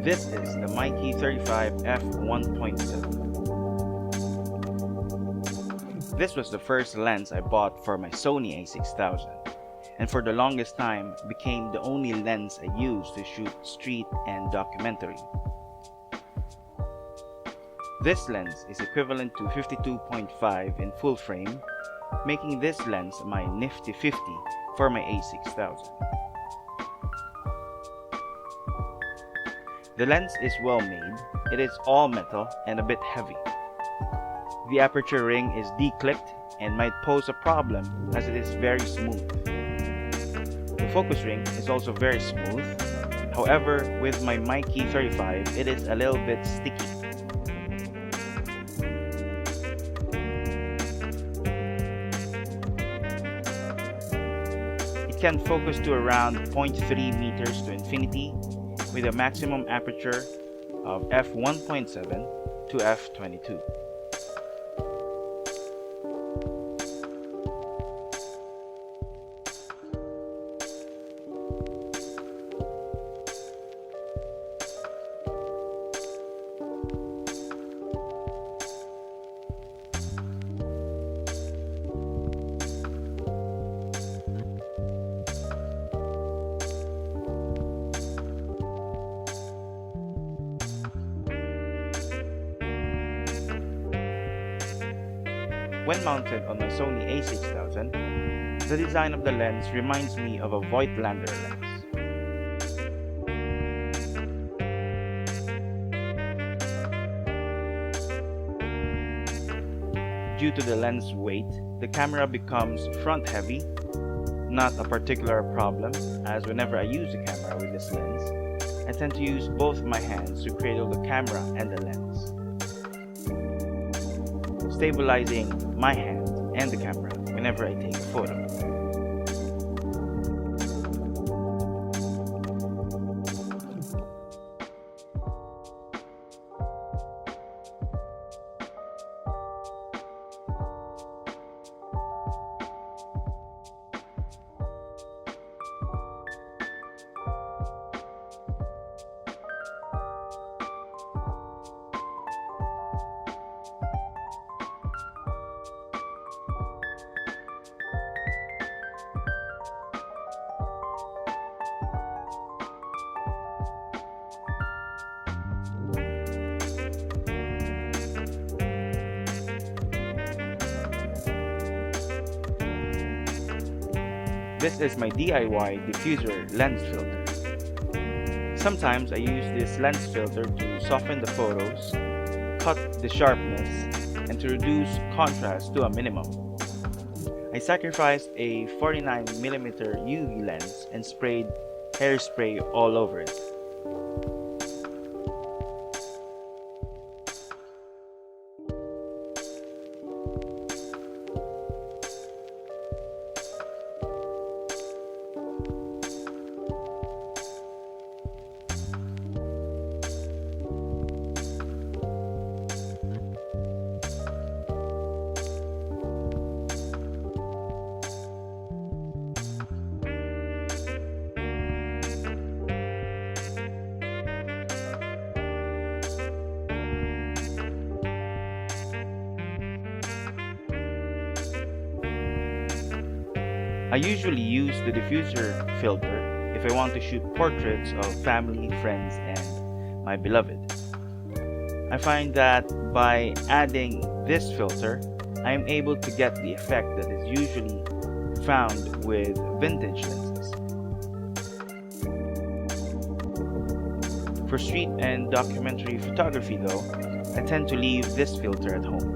This is the Meike 35 f1.7. This was the first lens I bought for my Sony a6000, and for the longest time became the only lens I used to shoot street and documentary. This lens is equivalent to 52.5 in full frame, making this lens my Nifty 50 for my a6000. The lens is well made, it is all metal and a bit heavy. The aperture ring is declicked and might pose a problem as it is very smooth. The focus ring is also very smooth, however with my Meike 35 it is a little bit sticky. It can focus to around 0.3 meters to infinity with a maximum aperture of f1.7 to f22. When mounted on my Sony a6000, the design of the lens reminds me of a Voigtlander lens. Due to the lens weight, the camera becomes front heavy, not a particular problem as whenever I use the camera with this lens, I tend to use both my hands to cradle the camera and the lens, stabilizing my hand and the camera whenever I take a photo. This is my DIY diffuser lens filter. Sometimes I use this lens filter to soften the photos, cut the sharpness, and to reduce contrast to a minimum. I sacrificed a 49mm UV lens and sprayed hairspray all over it. I usually use the diffuser filter if I want to shoot portraits of family, friends, and my beloved. I find that by adding this filter, I am able to get the effect that is usually found with vintage lenses. For street and documentary photography though, I tend to leave this filter at home.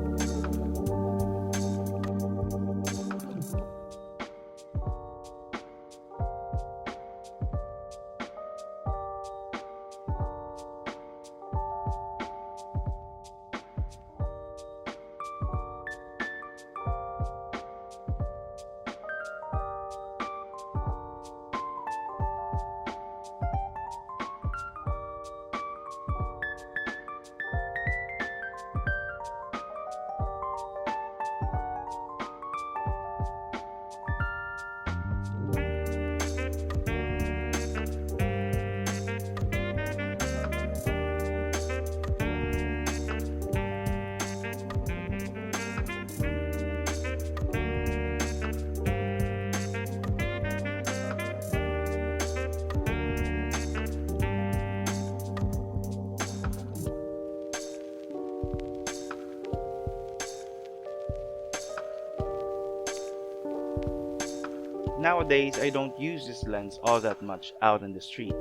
Nowadays, I don't use this lens all that much out in the street.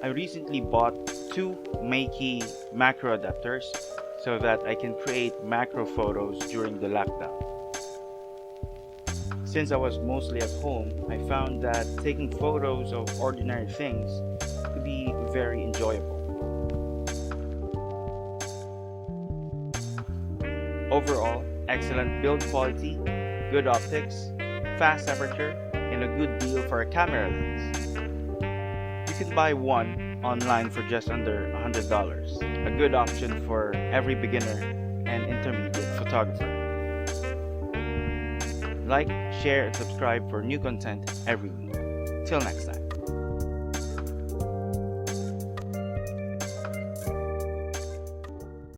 I recently bought two Meike macro adapters so that I can create macro photos during the lockdown. Since I was mostly at home, I found that taking photos of ordinary things could be very enjoyable. Overall, excellent build quality, good optics, fast aperture, and a good deal for a camera lens. You can buy one online for just under $100, a good option for every beginner and intermediate photographer. Like, share, and subscribe for new content every week. Till next time.